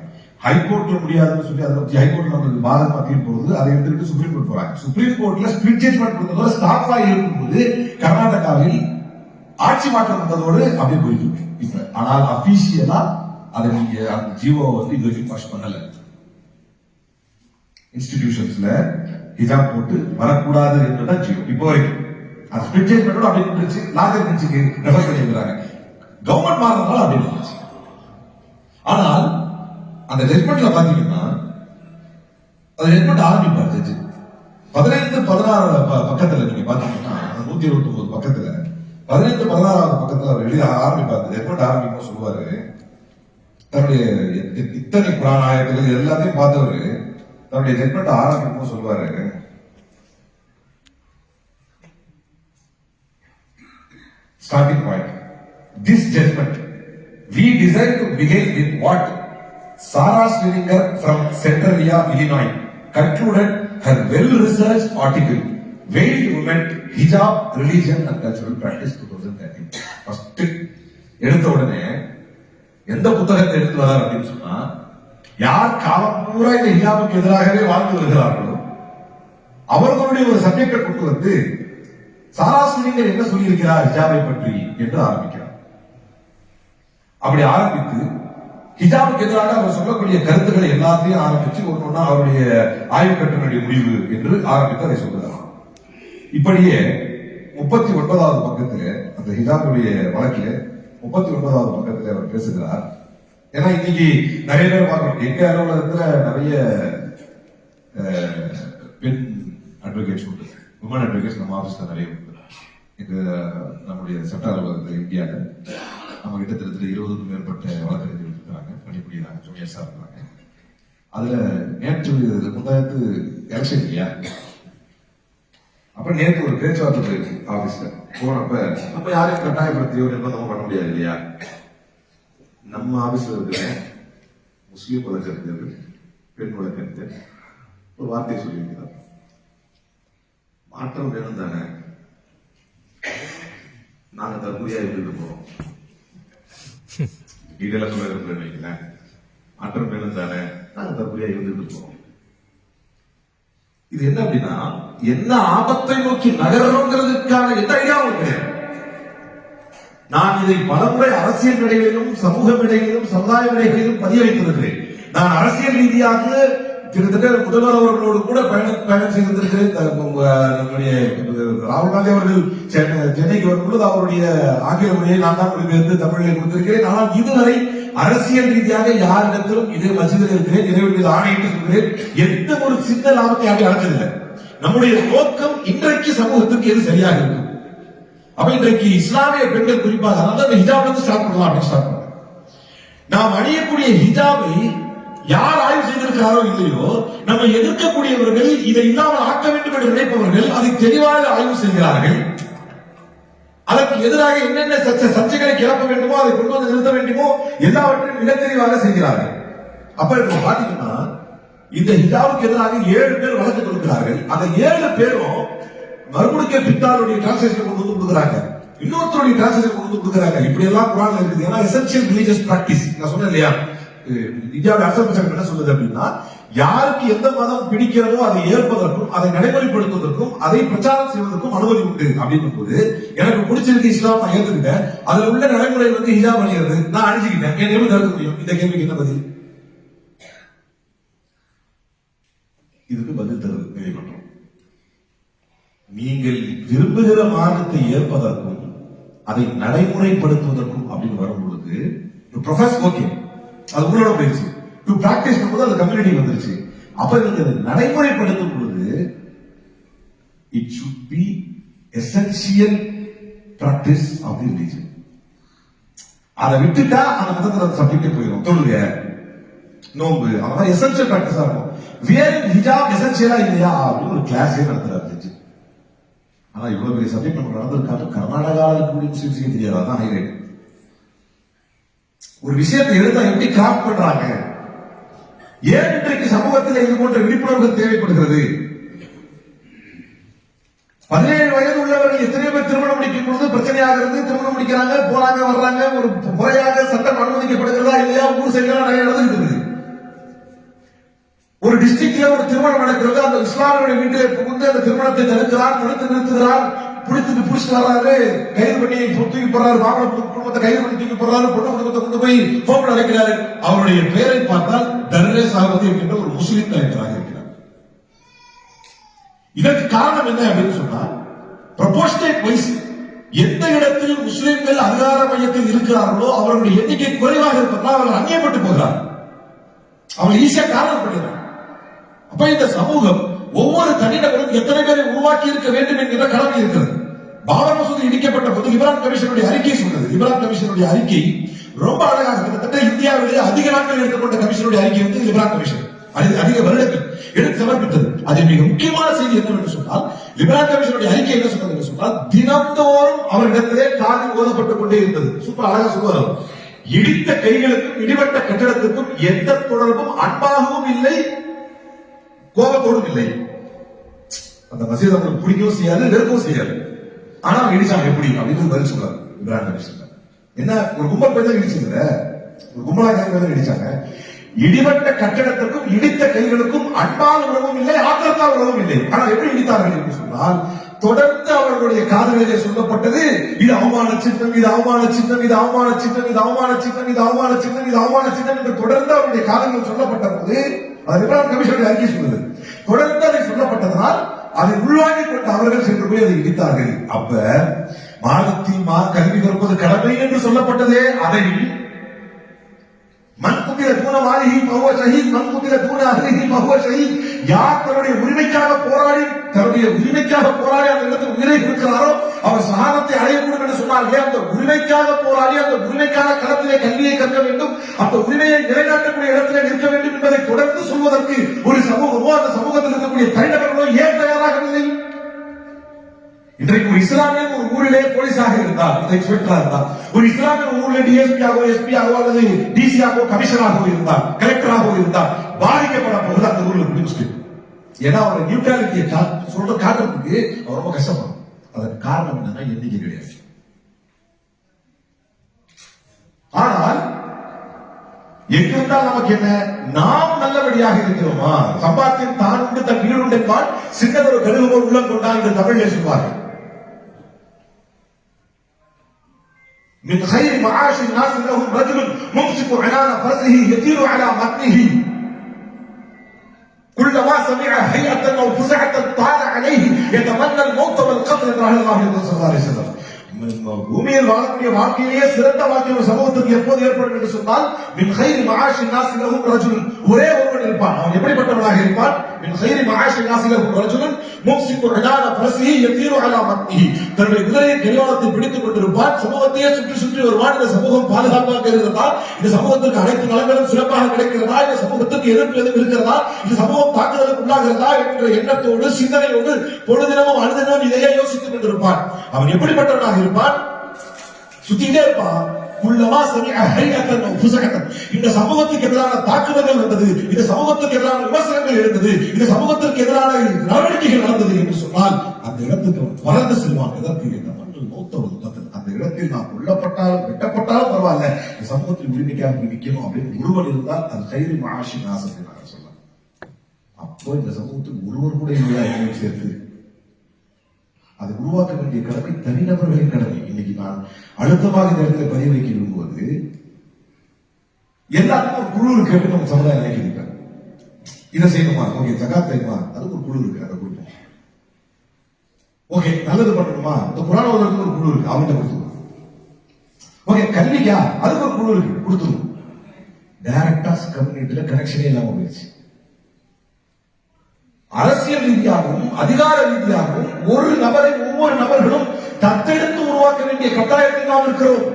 ஹைகோர்ட்ல முடியாதுன்னு சொல்லி அதை ஹைகோர்ட்ல நம்மளுக்கு பாரத் மாத்திட்டு போகுது. அதை எடுத்துக்கிட்டு சுப்ரீம் கோர்ட் போறாங்க. சுப்ரீம் கோர்ட்ல ஸ்பிளிட் ஜட்ஜ்மெண்ட் கொடுத்ததோட ஸ்டாப் ஆகி இருக்கும்போது கர்நாடகாவில் ஆட்சி மாற்றம் வந்ததோடு அப்படி போயிட்டு இப்ப. ஆனால் அபிஷியலா அதை நீங்க அந்த ஜியோ இது வரைக்கும் பாஸ் பண்ணல. இன்ஸ்டிடியூஷன்ஸ்ல ஹிஜாப் போட்டு வரக்கூடாது என்றுதான் ஜியோ இப்போ வரைக்கும். அது ஸ்பிளிட் ஜட்ஜ்மெண்ட் அப்படி இருந்துச்சு. லார்ஜர் பெஞ்சுக்கு ரெஃபர் பண்ணிருக்காங்க. கவர்மெண்ட் மாறினாலும் அப்படி இருந்துச்சு. ஆனால் அந்த ஜட்ஜ்மெண்ட்ல பாத்தீங்கன்னா, அந்த ஜட்ஜ்மெண்ட் ஆரம்பிப்பார் ஜட்ஜ் 15-16 பக்கத்துல நீங்க பாத்தீங்கன்னா, 129 பக்கத்துல 15-16 பக்கத்துல அவர் எழுத ஆரம்பிப்பார். ஜட்ஜ்மெண்ட் ஆரம்பிக்கும் சொல்லுவாரு, தன்னுடைய இத்தனை புராணாயத்தில் எல்லாத்தையும் பார்த்தவரு தன்னுடைய ஜட்ஜ்மெண்ட் ஆரம்பிக்கும் சொல்லுவாரு, starting point, this judgement we decide to begin with what Sarah Slinger from Centralia, Illinois concluded her well-researched article, Veiled Women, Hijab, Religion and Cultural Practice 2013. First எடுத்த உடனே எந்த புத்தகத்தை எடுத்து வரார் அப்படின்னு சொன்னா, யார் காலம் பூரா இந்த ஹிஜாபுக்கு எதிராகவே வாழ்ந்து வருகிறார்களோ அவர்களுடைய ஒரு சப்ஜெக்டை கொண்டு வந்து சாராஸ்திரிகள் என்ன சொல்லியிருக்கிறார் ஹிஜாபை பற்றி என்று ஆரம்பிக்கிறார். அப்படி ஆரம்பித்து ஹிஜாபுக்கு எதிராக அவர் சொல்லக்கூடிய கருத்துக்களை எல்லாத்தையும் ஆரம்பிச்சு ஒன்னொன்னா அவருடைய ஆய்வு கட்டுரையுடைய முடிவு என்று ஆரம்பித்து அதை சொல்லுகிறார். இப்படியே 39வது பக்கத்தில் அந்த ஹிஜாபுடைய வழக்கில் 39வது பக்கத்தில் அவர் பேசுகிறார். ஏன்னா இன்னைக்கு நிறைய பேர் பார்க்கணும், எங்க அலுவலகத்துல நிறைய பெண் அட்வொகேட்ஸ் உண்டு, விமன் அட்வொகேட்ஸ் நம்ம ஆபீஸ்ல நிறைய உண்டு. எங்க நம்முடைய சட்ட அலுவலகத்தில் இந்தியாவில் நம்ம கிட்டத்தட்ட 20க்கும் மேற்பட்ட வழக்கறிஞர்கள் இருக்கிறாங்க, பணிபுரிகிறாங்க, ஜூனியர்ஸா இருக்கிறாங்க. அதுல நேற்று முந்தாயத்து எலெக்ஷன் இல்லையா, அப்ப நேற்று ஒரு பேச்சுவார்த்தை போயிருக்கு ஆபீஸ்ல. போனப்ப நம்ம யாரையும் கட்டாயப்படுத்தியோ நிர்பந்தமும் பண்ண முடியாது இல்லையா. நம்ம ஆபீஸ்ல இருக்கிற முஸ்லீம் வழக்கறிஞர்கள், பெண் வழக்கறிஞர் ஒரு வார்த்தையை சொல்லியிருக்கிறார், மாற்றம் வேணும் தானே, நாங்க தற்கொலையா இருந்துட்டு போறோம். டீட்டெயிலா சொல்ல வைக்கிறேன், மாற்றம் வேணும் தானே, நாங்க தற்கொலையா இருந்துட்டு போறோம். இது என்ன அப்படின்னா, என்ன ஆபத்தை நோக்கி நகரணுங்கிறதுக்கான எந்த ஐடியாவும் கிடையாது. நான் இதை பலமுறை அரசியல் மேடைகளிலும் சமூக மேடைகளிலும் சமுதாய மேடைகளிலும் பதிய வைத்திருக்கிறேன். நான் அரசியல் ரீதியாக கிட்டத்தட்ட முதல்வர் அவர்களோடு கூட பயணம் செய்திருக்கிறேன். நம்முடைய ராகுல் காந்தி அவர்கள் சென்னைக்கு வரும்பொழுது அவருடைய ஆங்கில மொழியை நான் தான் மொழிபெயர்த்து தமிழில் கொடுத்திருக்கிறேன். ஆனால் இதுவரை அரசியல் ரீதியாக யாரிடத்திலும் இதே மசிதில் இருக்கிறேன், இறைவன் மீது ஆணையிட்டு சொல்கிறேன், எந்த ஒரு சின்ன லாபத்தை யாரும் அடைஞ்சதில்லை. நம்முடைய நோக்கம் இன்றைக்கு சமூகத்துக்கு எது சரியாக இருக்கும். அப்ப இன்றைக்கு இஸ்லாமிய பெண்கள் குறிப்பாக அந்த ஹிஜாப் வந்து ஸ்டார்ட் பண்ணலாம் அப்படின்னு ஸ்டார்ட் பண்ணலாம். நாம் அணியக்கூடிய ஹிஜாபை யார் ஆய்வு செய்திருக்கிறாரோ இல்லையோ, நம்ம எதிர்க்கக்கூடியவர்கள் இதை இல்லாமல் ஆக்க வேண்டும் என்று நினைப்பவர்கள் அதை தெளிவாக ஆய்வு செய்கிறார்கள். அதற்கு எதிராக என்னென்ன சர்ச்சைகளை கிளப்ப வேண்டுமோ, அதை கொண்டு வந்து நிறுத்த வேண்டுமோ எல்லாவற்றையும் மிக தெளிவாக செய்கிறார்கள். அப்ப பாத்தீங்கன்னா இந்த ஹிஜாபுக்கு எதிராக 7 பேர் வழக்கு கொடுக்கிறார்கள். அந்த 7 பேரும் மறுமுடிக்க பித்தாளுடைய டிரான்ஸ்லேஷன் கொண்டு வந்து கொடுக்குறாங்க, இன்னொருத்தருடைய டிரான்ஸ்லேஷன் கொண்டு வந்து கொடுக்குறாங்க. இப்படி எல்லாம் குரான்ல இருக்குது. ஏன்னா எசென்சியல் ரிலீஜியஸ் பிராக்டிஸ் நான் சொன்னேன் இல்லையா, இந்தியாவுடைய அரசியல் சட்டம் என்ன சொல்லுது அப்படின்னா, யாருக்கு எந்த மதம் பிடிக்கிறதோ அதை ஏற்பதற்கும் அதை நடைமுறைப்படுத்துவதற்கும் அதை பிரச்சாரம் செய்வதற்கும் அனுமதி உண்டு அப்படின்னு போது, எனக்கு பிடிச்சிருக்கு இஸ்லாம், நான் ஏத்துக்கிட்டேன், அதுல உள்ள நடைமுறை வந்து ஹிஜாப் அணிகிறது, நான் அணிஞ்சுக்கிட்டேன், என் எப்படி தடுக்க முடியும்? இந்த கேள்விக்கு என்ன பதில்? இதுக்கு பதில் தருவது நீதிமன்றம். நீங்கள் விரும்புகிற மார்க்கத்தை ஏற்பதற்கும் அதை நடைமுறைப்படுத்துவதற்கும் அப்படின்னு வரும்பொழுது ப்ரொஃபஸ் ஓகே, அது உங்களோட போயிடுச்சு. டு பிராக்டிஸ் பண்ணும்போது அது கம்யூனிட்டி வந்துருச்சு. அப்ப நீங்க அதை நடைமுறைப்படுத்தும் பொழுது it should be essential practice of the religion. அதை விட்டுட்டா அந்த மதத்துல அந்த சப்ஜெக்டே போயிடும். தொழுக, நோம்பு, அந்த மாதிரி எசென்சியல் பிராக்டிஸா இருக்கும். வியரிங் ஹிஜாப் எசென்சியலா இல்லையா அப்படின்னு ஒரு கிளாஸே நடத்துறாரு ஜட்ஜ். ஆனா இவ்வளவு பெரிய சப்ஜெக்ட் நம்ம நடந்திருக்காங்க. கர்நாடகாவில் இருக்கக்கூடிய முஸ்லிம் விஷயம் தெரியாது, அதான் ஹைலைட். ஒரு விஷயத்தை எடுத்தா எப்படி கிராஃப்ட் பண்றாங்க, ஏன் இன்றைக்கு சமூகத்தில் இது போன்ற விழிப்புணர்வுகள் தேவைப்படுகிறது? 17 வயது உள்ளவர்கள் எத்தனை பேர் திருமணம் முடிக்கும் பொழுது பிரச்சனையாகிறது, திருமணம் முடிக்கிறாங்க, போறாங்க வர்றாங்க, ஒரு முறையாக சட்டம் அனுமதிக்கப்படுகிறதா இல்லையா, ஊர் சைடுலாம் நிறைய நடந்துட்டு இருக்குது. ஒரு டிஸ்ட்ரிக்ட்ல ஒரு திருமணம் நடக்கிறது, அந்த இஸ்லாமிய வீட்டிலே புகுந்து அந்த திருமணத்தை தடுக்கிறார், தடுத்து நிறுத்துகிறார், பிடிச்சிட்டு வர்றாரு, கைது பண்ணி தூக்கி போறாரு, மாமல குடும்பத்தை கைது பண்ணி தூக்கி போறாரு, பொண்ணு குடும்பத்தை கொண்டு போய் ஹோம்ல அழைக்கிறாரு. அவருடைய பெயரை பார்த்தால் தர்வேஸ் அகமது என்கின்ற ஒரு முஸ்லிம் தலைவராக இருக்கிறார். இதற்கு காரணம் என்ன அப்படின்னு சொன்னா, ப்ரொபோர்ஷனேட் வைஸ் எந்த இடத்தில் முஸ்லிம்கள் அதிகார மையத்தில் இருக்கிறார்களோ அவர்களுடைய எண்ணிக்கை குறைவாக இருப்பதால் அவர்கள் அந்நியப்பட்டு போகிறார். அவங்க ஈஸியா காரணம் பண்ணுறாங்க. அப்ப இந்த சமூகம் ஒவ்வொரு தனிநபரும் எத்தனை பேரை உருவாக்கி இருக்க வேண்டும் என்கிற கடமை இருக்கிறது. பாபர் மசூதி இடிக்கப்பட்ட போது இப்ராஹிம் கமிஷனுடைய அறிக்கை சொன்னது. இப்ராஹிம் கமிஷனுடைய அறிக்கை ரொம்ப அழகாக, கிட்டத்தட்ட இந்தியாவிலேயே அதிக நாட்கள் எடுத்துக்கொண்ட கமிஷனுடைய அறிக்கை வந்து இப்ராஹிம் கமிஷன் அதிக வருடங்கள் எடுத்து சமர்ப்பித்தது. அதில் மிக முக்கியமான செய்தி என்னவென்று சொன்னால், இப்ராஹிம் கமிஷனுடைய அறிக்கை என்ன சொன்னது என்று சொன்னால், தினந்தோறும் அவரிடத்திலே காதில் ஓதப்பட்டுக் கொண்டே இருந்தது. சூப்பர் அழகா சொல்வார், இடித்த கைகளுக்கும் இடிபட்ட கட்டிடத்துக்கும் எந்த தொடர்பும் அன்பாகவும் இல்லை, கோபத்தோடும் இல்லை. அந்த மசீத் அவங்களுக்கு பிடிக்கவும் செய்யாது, வெறுக்கவும் செய்யாது. ஆனா இடிச்சாங்க எப்படி அப்படின்னு பதில் சொல்றாரு இப்ராஹிம் கமிஷன். என்ன ஒரு கும்பல் போய் தான் இடிச்சுங்க, ஒரு கும்பலா தான் இடிச்சாங்க. இடிபட்ட கட்டடத்திற்கும் இடித்த கைகளுக்கும் அன்பால் உறவும் இல்லை, ஆத்திரத்தால் உறவும் இல்லை. ஆனால் எப்படி இடித்தார்கள் என்று சொன்னால், தொடர்ந்து அவர்களுடைய காதுகளிலே சொல்லப்பட்டது, இது அவமான சின்னம், இது அவமான சின்னம், இது அவமான சின்னம், இது அவமான சின்னம், இது அவமான சின்னம், இது அவமான சின்னம் என்று தொடர்ந்து அவருடைய காதுகளில் சொல்லப்பட்ட போது, அது இப்ராஹிம் கமிஷனுடைய அறிக்கை சொல்லுது, தொடர்ந்து அதை சொல்லப்பட்டதனால் அதை உள்வாங்கிக் கொண்டு அவர்கள் சென்று போய் அதை இடித்தார்கள். அப்ப மாதத்தில் கல்வி கற்பது கடமை என்று சொல்லப்பட்டதே, அதை மண் குத்திர தூண மாளிகை பகுவ ஷஹீத், மண் குத்திர தூண அகலிகை பகுவ ஷஹீத், யார் தன்னுடைய உரிமைக்காக போராடி அந்த இடத்தில் உயிரை இருக்கிறாரோ அவர் சகாதத்தை அடையக்கூடும் என்று சொன்னார்களே, அந்த உரிமைக்காக போராடி அந்த உரிமைக்கான களத்திலே கல்வியை கற்க வேண்டும், அந்த உரிமையை நிலைநாட்டக்கூடிய இடத்திலே நிற்க வேண்டும் என்பதை தொடர்ந்து சொல்வதற்கு ஒரு சமூகமோ அந்த சமூகத்தில் இருக்கக்கூடிய தனிநபர்களோ ஏன் தயாராகவில்லை? இன்றைக்கு ஒரு இஸ்லாமிய ஒரு ஊரிலே போலீஸாக இருந்தால், இன்ஸ்பெக்டரா இருந்தால், ஒரு இஸ்லாமிய ஊரிலே டிஎஸ்பி ஆகோ எஸ்பி ஆகோ அல்லது டிசி ஆகோ கமிஷனராகவோ இருந்தால், கலெக்டராகவோ இருந்தால் பாதிக்கப்பட போகுது அந்த ஊர்ல முடிச்சுட்டு. ஏன்னா அவரை நியூட்ராலிட்டியை காட்டுறதுக்கு அவர் ரொம்ப கஷ்டப்படும். அதற்கு காரணம் என்னன்னா எண்ணிக்கை கிடையாது. ஆனால் எங்கிருந்தால் நமக்கு என்ன, நாம் நல்லபடியாக இருக்கிறோமா, சம்பாத்தியம் தான் உண்டு தன் வீடு என்பால் சின்னதொரு கழுகு போல் உள்ளம் கொண்டால் என்று தமிழிலே சொல்வார்கள். من خير معاش الناس لهم رجل ممسك عنان فرسه يطير على متنه كلما سمع هيئة أو فزعة طال عليه يتمنى الموت والقتل رحمه الله صلى الله عليه وسلم. பூமியில் வாழக்கூடிய வாழ்க்கையிலேயே சிறந்த வாழ்க்கை ஒரு சமூகத்துக்கு எப்போது ஏற்படும் என்று சொன்னால், மின் கைரி மகாஷி நாசிலகும் ரஜுலன், ஒரே ஒருவன் இருப்பான். அவன் எப்படிப்பட்டவனாக இருப்பான்? மின் கைரி மகாஷி நாசிலகும் ரஜுலன் மும்சிக்கு அனான ஃபரஸிஹி யதீரு அலா மத்னிஹி, தன்னுடைய குதிரையின் கெரிவாளத்தை பிடித்துக் கொண்டிருப்பான், சமூகத்தையே சுற்றி சுற்றி வருவான். இந்த சமூகம் பாதுகாப்பாக இருக்கிறதா, இந்த சமூகத்திற்கு அனைத்து நலன்களும் சிறப்பாக கிடைக்கிறதா, இந்த சமூகத்துக்கு எதிர்ப்பு எதுவும் இருக்கிறதா, இந்த சமூகம் தாக்குதலுக்கு உள்ளாகிறதா என்ற எண்ணத்தோடு சிந்தனையோடு பொழுதினமும் அனுதினமும் இதையே யோசித்துக் கொண்டிருப்பான். அவன் எப்படிப்பட்டவனாக இருப்பான்? சுத்திட்டே இருப்பான். இந்த சமூகத்துக்கு எதிரான தாக்குதல்கள் வந்தது, இந்த சமூகத்துக்கு எதிரான விமர்சனங்கள் எழுந்தது, இந்த சமூகத்திற்கு எதிரான நடவடிக்கைகள் நடந்தது என்று சொன்னால் அந்த இடத்துக்கு வளர்ந்து செல்வான். எதற்கு? அந்த இடத்தில் நாம் கொல்லப்பட்டாலும் வெட்டப்பட்டாலும் பரவாயில்ல, இந்த சமூகத்தில் உரிமைக்காக நிற்கணும் அப்படின்னு ஒருவன் இருந்தால் அது கைரி மகாஷி நாசத்தை நாங்கள் சொல்லலாம். அப்போ இந்த சமூகத்தில் ஒருவர் கூட இல்லை சேர்த்து அதை உருவாக்க வேண்டிய கடமை தனிநபர்களின் கடமை. இன்னைக்கு நான் அழுத்தமாக இந்த இடத்துல பதிவு வைக்க விரும்புவது, எல்லாருக்கும் ஒரு குழு இருக்கு அப்படின்னு நம்ம சமுதாயம் நினைக்கிறேன். இதை செய்யணுமா, ஓகே ஜகாத் செய்யணுமா, அதுக்கு ஒரு குழு இருக்கு, அதை கொடுப்போம். ஓகே நல்லது பண்ணணுமா, இந்த குரான் ஓதுறதுக்கு ஒரு குழு இருக்கு, அவங்கள்ட்ட கொடுத்துருவோம். ஓகே கல்விக்கா, அதுக்கு ஒரு குழு இருக்கு, கொடுத்துருவோம். டைரக்டா கம்யூனிட்டியில கனெக்ஷனே இல்லாம போயிடுச்சு. அரசியல் ரீதியாகவும் அதிகார ரீதியாகவும் ஒரு நபரை ஒவ்வொரு நபர்களும் தத்தெடுத்து உருவாக்க வேண்டிய கட்டாயத்தில் நாம் இருக்கிறோம்.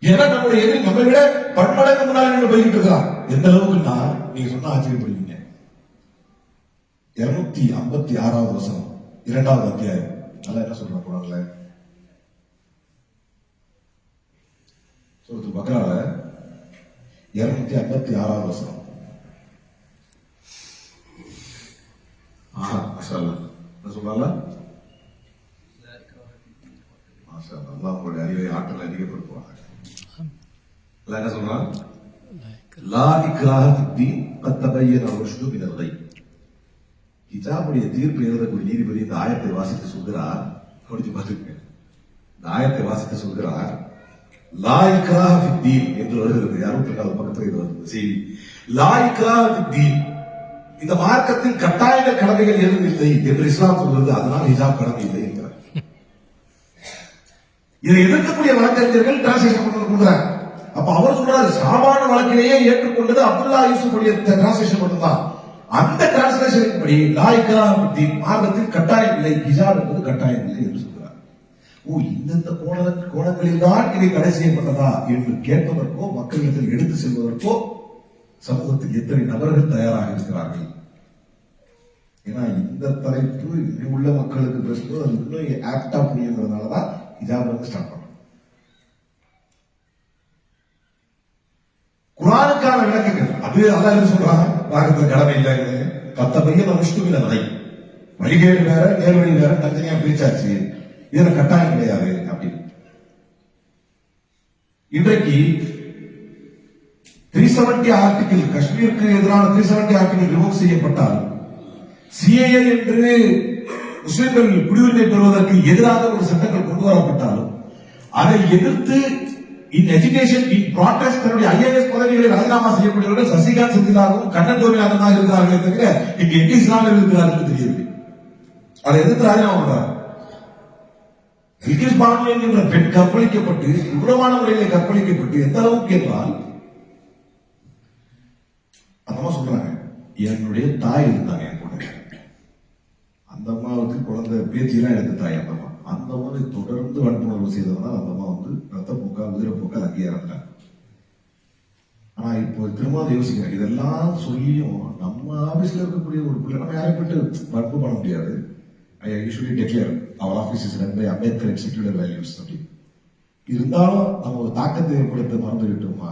ஏன்னா நம்முடைய எதிரி நம்மை விட பன்மடங்கு முன்னாடி போய்கிட்டு இருக்கிறான். எந்த அளவுக்குன்னா நீங்க சொன்னா ஆச்சரியப்படுவீங்க. 256வது வசனம் 2வது அத்தியாயம். நல்லா என்ன சொல்ற போறாங்களே, சூரத்துல் பக்ரால 256வது வசனம். உங்களுடைய அறிவை ஆற்றலை அதிகப்படுத்துவாங்க. என்ன சொல்றான்? ஹிஜாபுடைய தீர்ப்பு எழுதக்கூடிய நீதிபதி இந்த ஆயத்தை வாசித்து சொல்கிறார். படிச்சு பார்த்துக்க, இந்த ஆயத்தை வாசித்து சொல்கிறார், லா இக்ராஹ ஃபித்தீன் என்று வருகிறது. 64வது பக்கத்தில் இது வருது செய்தி. லா இக்ராஹ ஃபித்தீன், இந்த மார்க்கத்தில் கட்டாயங்கள் கடமைகள் எதுவும் இல்லை என்று இஸ்லாம் சொல்வது, அதனால் ஹிஜாப் கடமை இல்லை என்கிறார். இதை எதிர்க்கக்கூடிய வழக்கறிஞர்கள் டிரான்ஸ்லேஷன் கொடுக்கிறார். அப்ப அவர் சொல்றாரு, சாமான வழக்கிலேயே ஏற்றுக்கொண்டது அப்துல்லா யூசுப் உடைய டிரான்ஸ்லேஷன் மட்டும்தான். அந்த டிரான்ஸ்லேஷன் படி மார்க்கத்தில் கட்டாயம் இல்லை, ஹிஜாப் என்பது கட்டாயம் இல்லை என்று சொல்கிறார். ஓ, இந்தந்த கோணங்களில் தான் இதை தடை செய்யப்பட்டதா என்று கேட்பதற்கோ மக்களிடத்தில் எடுத்து செல்வதற்கோ சமூகத்தில் எத்தனை நபர்கள் தயாராக இருக்கிறார்கள்? ஏன்னா இந்த தலைப்பு இன்னும் உள்ள மக்களுக்கு பேசும்போது அது இன்னும் ஆக்டா புரியுங்கிறதுனாலதான் ஹிஜாப் ஸ்டார்ட் பண்ண. குர்ஆனுக்கான விளக்கங்கள் அது அல்லாஹ் என்ன சொல்றாங்க? வாரத்தில் கடமை இல்லை, 10 பையன் அனுஷ்டுமில்லை வரை வழிகேடு வேற நேர்வழி வேற தனித்தனியா பிரிச்சாச்சு, இதுல கட்டாயம் கிடையாது அப்படி. இன்றைக்கு 370 ஆர்டிகிள், காஷ்மீருக்கு எதிரான 370 ஆர்டிகிள் ரிவோக் செய்யப்பட்டால், சிஏஏ என்று முஸ்லிம்கள் குடியுரிமை பெறுவதற்கு எதிராக ஒரு சட்டங்கள் கொண்டு வரப்பட்டாலும் அதை எதிர்த்து இன் எஜுகேஷன் இன் ப்ராட்டஸ்ட் தன்னுடைய ஐஏஎஸ் பதவிகளை ராஜினாமா செய்யக்கூடியவர்கள் சசிகாந்த் செந்திலாகவும் கண்ணன் கோவிநாதன் தான் இருக்கிறார்களே தவிர இங்கு எங்கே இஸ்லாமியர்கள் இருக்கிறார்கள் தெரியவில்லை. அதை எதிர்த்து ராஜினாமா பண்றார். பில்கிஸ் பானு என்கின்ற பெண் கற்பழிக்கப்பட்டு உருவமான முறையிலே கற்பழிக்கப்பட்டு எந்த அளவுக்கு என்றால் அந்த சொல்றாங்க, என்னுடைய தாய் இருந்தாங்க என் கூட, அந்த அம்மாவுக்கு குழந்தை பேத்தியெல்லாம் எடுத்து தாய் அந்த அம்மா, அந்த அம்மாவை தொடர்ந்து வன்புணர்வு செய்ததுனால அந்த அம்மா வந்து ரத்தப்போக்கா உதிரப்போக்கா அங்கேயே இறந்தாங்க. ஆனா இப்போ திரும்ப யோசிக்கிறேன், இதெல்லாம் சொல்லியும் நம்ம ஆபீஸ்ல இருக்கக்கூடிய ஒரு பிள்ளை நம்ம யாரை போட்டு வன்பு பண்ண முடியாது. I usually declare our office is run by Ambedkar Executive Values அப்படி இருந்தாலும் நம்ம ஒரு தாக்கத்தை ஏற்படுத்த மறந்து விட்டோமா?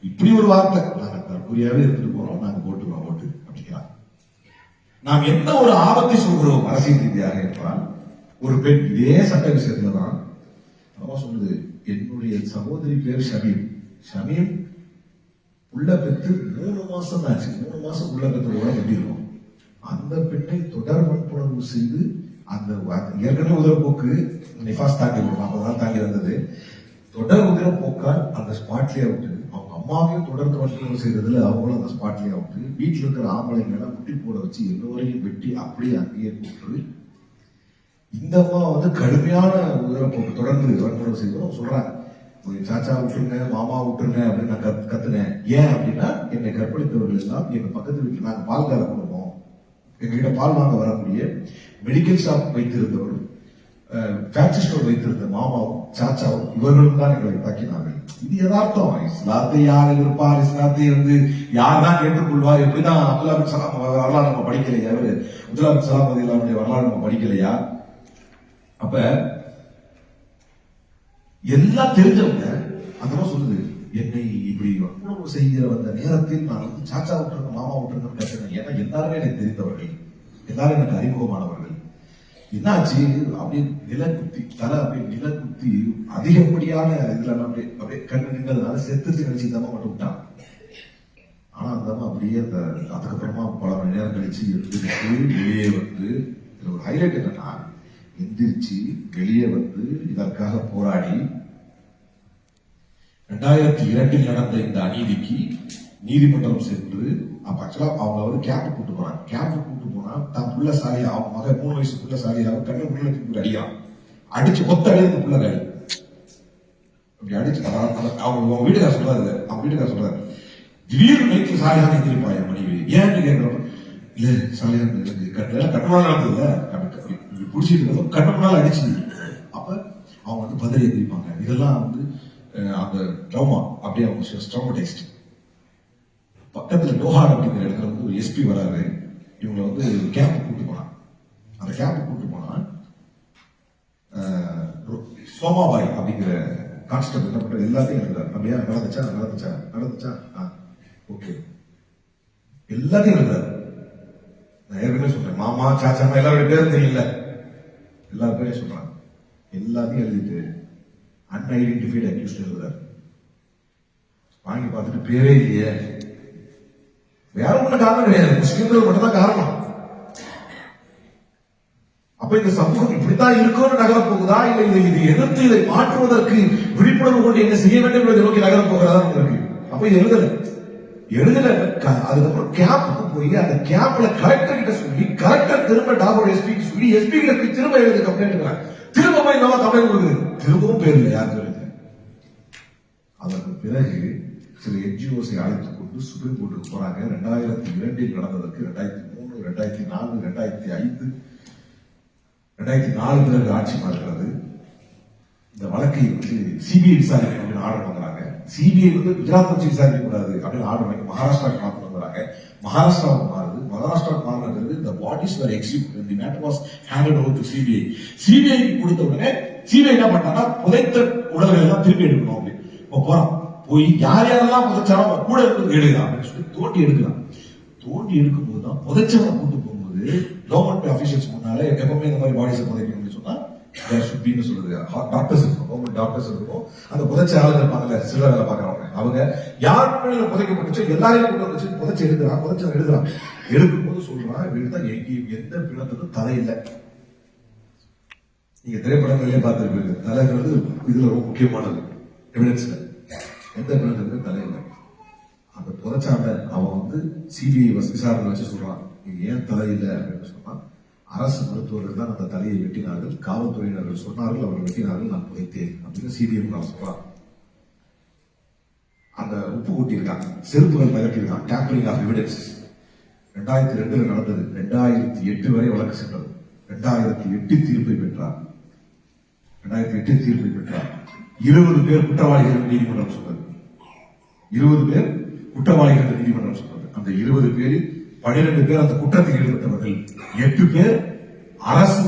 இப்படி ஒரு வார்த்தை, நாங்க தற்கொலையாவே இருந்துட்டு போறோம், நாங்க போட்டுக்கிறோம் ஓட்டு அப்படிங்கிறாங்க. நாம் எந்த ஒரு ஆபத்தை சொல்கிறோம் அரசியல் ரீதியாக என்றால், ஒரு பெண் இதே சட்ட விஷயத்துல தான் நம்ம சொல்லுது, என்னுடைய சகோதரி பேர் ஷமீம், ஷமீம் உள்ள பெற்று 3 மாசம் ஆச்சு, 3 மாசம் உள்ள பெற்றோட கட்டியிருக்கோம். அந்த பெண்ணை தொடர் வன்புணர்வு செய்து அந்த ஏற்கனவே உதிரப்போக்கு நிஃபாஸ் தாக்கி விடும், அப்பதான் தாங்கி வந்தது, தொடர் உதிரப்போக்கால் அந்த ஸ்பாட்லயே விட்டு அவங்க அம்மாவையும் தொடர்ந்து வன்புணர்வு செய்ததுல அவங்களும் அந்த ஸ்பாட்லயே விட்டு வீட்டில் இருக்கிற ஆம்பளைங்களை முட்டி போட வச்சு எல்லோரையும் வெட்டி அப்படியே அங்கேயே போட்டு இந்த அம்மா வந்து கடுமையான உதிரப்போக்கு தொடர்ந்து வன்புணர்வு செய்தோம் சொல்றாங்க. சாச்சா விட்டுருங்க, மாமா விட்டுருங்க அப்படின்னு நான் கத்துனேன். ஏன் அப்படின்னா என்னை கற்பழித்தவர்கள் எல்லாம் எங்க பக்கத்து வீட்டில் நாங்க பால்கார குடும்பம், எங்ககிட்ட பால் வாங்க வரக்கூடிய மெடிக்கல் ஷாப் வைத்திருந்தவர்கள், ஃபேக்டரி ஸ்டோர் வைத்திருந்த மாமாவும் சாச்சாவும் இவர்களும் தான் எங்களை தாக்கினார்கள். இது யதார்த்தம். இஸ்லாத்தை யார் எதிர்ப்பார், இஸ்லாத்தை வந்து யார் தான் ஏற்றுக்கொள்வார், எப்படிதான் அப்துல்லா பின் சலாம் வரலாறு நம்ம படிக்கலையா, அவரு அப்துல்லா பின் சலாம் ரலியல்லாஹு வரலாறு நம்ம படிக்கலையா? அப்ப எல்லாம் தெரிஞ்சவங்க அந்த சொல்லுது, என்னை இப்படி உணவு செய்கிற அந்த நேரத்தில் நான் வந்து சாச்சா விட்டுருங்க மாமா விட்டுருங்க கத்துனேன். ஏன்னா எல்லாருமே எனக்கு தெரிந்தவர்கள், எல்லாரும் எனக்கு அறிமுகமானவர்கள். என்னாச்சு அப்படியே நிலக்குத்தி தலை அப்படியே நிலக்குத்தி அதிகப்படியான இதுல அப்படியே கண்ணு நின்றதுனால செத்துச்சு நினைச்சு இந்த அம்மா மட்டும் விட்டான். ஆனா அந்த அம்மா அப்படியே அந்த அதுக்கப்புறமா பல மணி நேரம் கழிச்சு எந்திரிச்சு வெளியே வந்து, இதுல ஒரு ஹைலைட் என்னன்னா, எந்திரிச்சு வெளியே வந்து இதற்காக போராடி 2002 நடந்த இந்த அநீதிக்கு நீதிமன்றம் சென்று, அப்ப ஆக்சுவலா அவங்க வந்து கேம்ப் கூட்டு போனாங்க. கேம்ப் கூட்டு போனா தான் புள்ள சாலியா, அவங்க மக 3 வயசு புள்ள சாலியா கண்ணு புள்ள அடிக்கலாம், அடிச்சு ஒத்த அடி அந்த புள்ள அடி அப்படி அடிச்சு அவங்க வீட்டுக்கார சொல்றாரு, அவங்க வீட்டுக்கார சொல்றாரு, திடீர்னு நைட்டு சாலியான எந்திரிப்பா என் மனைவி, ஏன்னு கேட்கிறோம். இல்ல சாலியா எனக்கு கட்டுனால நடந்ததுல பிடிச்சிட்டு கட்டுனால அடிச்சு, அப்ப அவங்க வந்து பதறி எந்திரிப்பாங்க. இதெல்லாம் வந்து அந்த ட்ராமா அப்படியே அவங்க ட்ராமடைஸ்ட். பக்கத்துல லோஹாட் அப்படிங்கிற இடத்துல வந்து ஒரு எஸ்பி வராரு, இவங்களை வந்து கேம்ப் கூட்டு போனான். அந்த கேம்ப் கூட்டு போனா சோமாபாய் அப்படிங்கிற கான்ஸ்டபிள் என்ன பண்ற எல்லாத்தையும் எழுதுறாரு. அப்படியா நடந்துச்சா ஓகே எல்லாத்தையும் எழுதுறாரு. நான் ஏற்கனவே சொல்றேன், மாமா சாச்சா எல்லாருடைய பேரும் தெரியல, எல்லா பேரையும் சொல்றாங்க. எல்லாத்தையும் எழுதிட்டு அன்ஐடென்டிஃபைடு அக்யூஸ்ட் எழுதுறாரு. வாங்கி பார்த்துட்டு பேரே இல்லையே, வேற ஒண்ணு காரணம் கிடையாது, முஸ்லிம்கள் மட்டும் தான் காரணம். அப்ப இந்த சமூகம் இப்படித்தான் இருக்கும்னு நகரப் போகுதா, இல்லை இதை எதிர்த்து இதை மாற்றுவதற்கு விழிப்புணர்வு கொண்டு என்ன செய்ய வேண்டும் என்பதை நோக்கி நகரப் போகிறதா இருக்கு. அப்ப இது எழுதல அதுக்கப்புறம் கேம்புக்கு போய் அந்த கேம்ப்ல கலெக்டர் கிட்ட சொல்லி, கலெக்டர் திரும்ப டாபோட எஸ்பிக்கு சொல்லி, எஸ்பி கிட்ட திரும்ப எழுதி கம்ப்ளைண்ட், திரும்ப போய் நம்ம கம்ப்ளைண்ட் கொடுக்குது, திரும்பவும் பேர் இல்லை யாருக்கு எழுது. அதற்கு பிறகு சில என்ஜிஓஸை அழைத்துக் கொண்டு சுப்ரீம் கோர்ட்டுக்கு போறாங்க. 2002 நடந்ததற்கு 2003, 2004, 2005, 2004 பிறகு ஆட்சி மாறுகிறது. இந்த வழக்கை வந்து சிபிஐ விசாரிக்கணும் அப்படின்னு ஆர்டர் வாங்குறாங்க. சிபிஐ வந்து குஜராத் வச்சு விசாரிக்க கூடாது அப்படின்னு ஆர்டர் வாங்கி மகாராஷ்டிராவுக்கு மாற்ற வந்தாங்க. மகாராஷ்டிராவுக்கு மாறுது. மகாராஷ்டிராவுக்கு மாறினது இந்த bodies were execute, the matter was handed over to CBI. சிபிஐக்கு கொடுத்த உடனே சிபிஐ என்ன பண்ணாங்கன்னா புதைத்த உடல்கள் எல்லாம் திருப்பி எடுக்கணும் அப்படின்னு போறோம். போய் யார் யாரெல்லாம் புதைச்சாலும் கூட இருந்து எடுக்கலாம் அப்படின்னு சொல்லி தோண்டி எடுக்கலாம். தோண்டி எடுக்கும்போது தான் புதைச்சவனை கூட்டு போகும்போது கவர்மெண்ட் அபிஷியல்ஸ் முன்னால எப்பவுமே இந்த மாதிரி பாடிஸை புதைக்கணும்னு சொன்னா சொல்றது டாக்டர்ஸ் இருக்கும், கவர்மெண்ட் டாக்டர்ஸ் இருக்கும், அந்த புதைச்ச ஆளுங்க இருப்பாங்கல்ல சில வேலை பார்க்கறவங்க, அவங்க யார் முன்னிலையில புதைக்கப்பட்டுச்சோ எல்லாரையும் கொண்டு வந்துச்சு புதைச்சு எடுக்கிறான் எடுக்கும் போது சொல்றான் இவர்தான் எங்கேயும் எந்த பிணத்துக்கும் தலை இல்லை. நீங்க திரைப்படங்களிலே பார்த்திருப்பீங்க, தலைங்கிறது இதுல ரொம்ப முக்கியமானது. எவிடன்ஸ்ல எந்த பிணத்துக்கும் தலை இல்லை. அந்த புதைச்சாண்ட அவன் வந்து சிபிஐ விசாரணை வச்சு சொல்றான், நீங்க ஏன் தலை இல்லை அப்படின்னு சொன்னா, அரசு மருத்துவர்கள் தான் அந்த தலையை வெட்டினார்கள், காவல்துறையினர்கள் சொன்னார்கள், அவர்கள் வெட்டினார்கள், நான் புதைத்தேன் அப்படின்னு சிபிஎம் நான் சொல்றான். அந்த உப்பு கூட்டியிருக்காங்க, செருப்புகள் மிரட்டியிருக்காங்க, டேம்பரிங் ஆஃப் எவிடன்ஸ். 2002 நடந்தது, 2008 வரை வழக்கு சென்றது. 2008 தீர்ப்பை பெற்றார். 20 பேர் குற்றவாளிகள் நீதிமன்றம் சொன்னது. 20 பேர் குற்றவாளிகள் நீதிமன்றம் சொன்னது. அந்த 20 பேரில் 12 பேர் அந்த குற்றத்தில் ஈடுபட்டவர்கள், 8 பேர் அரசு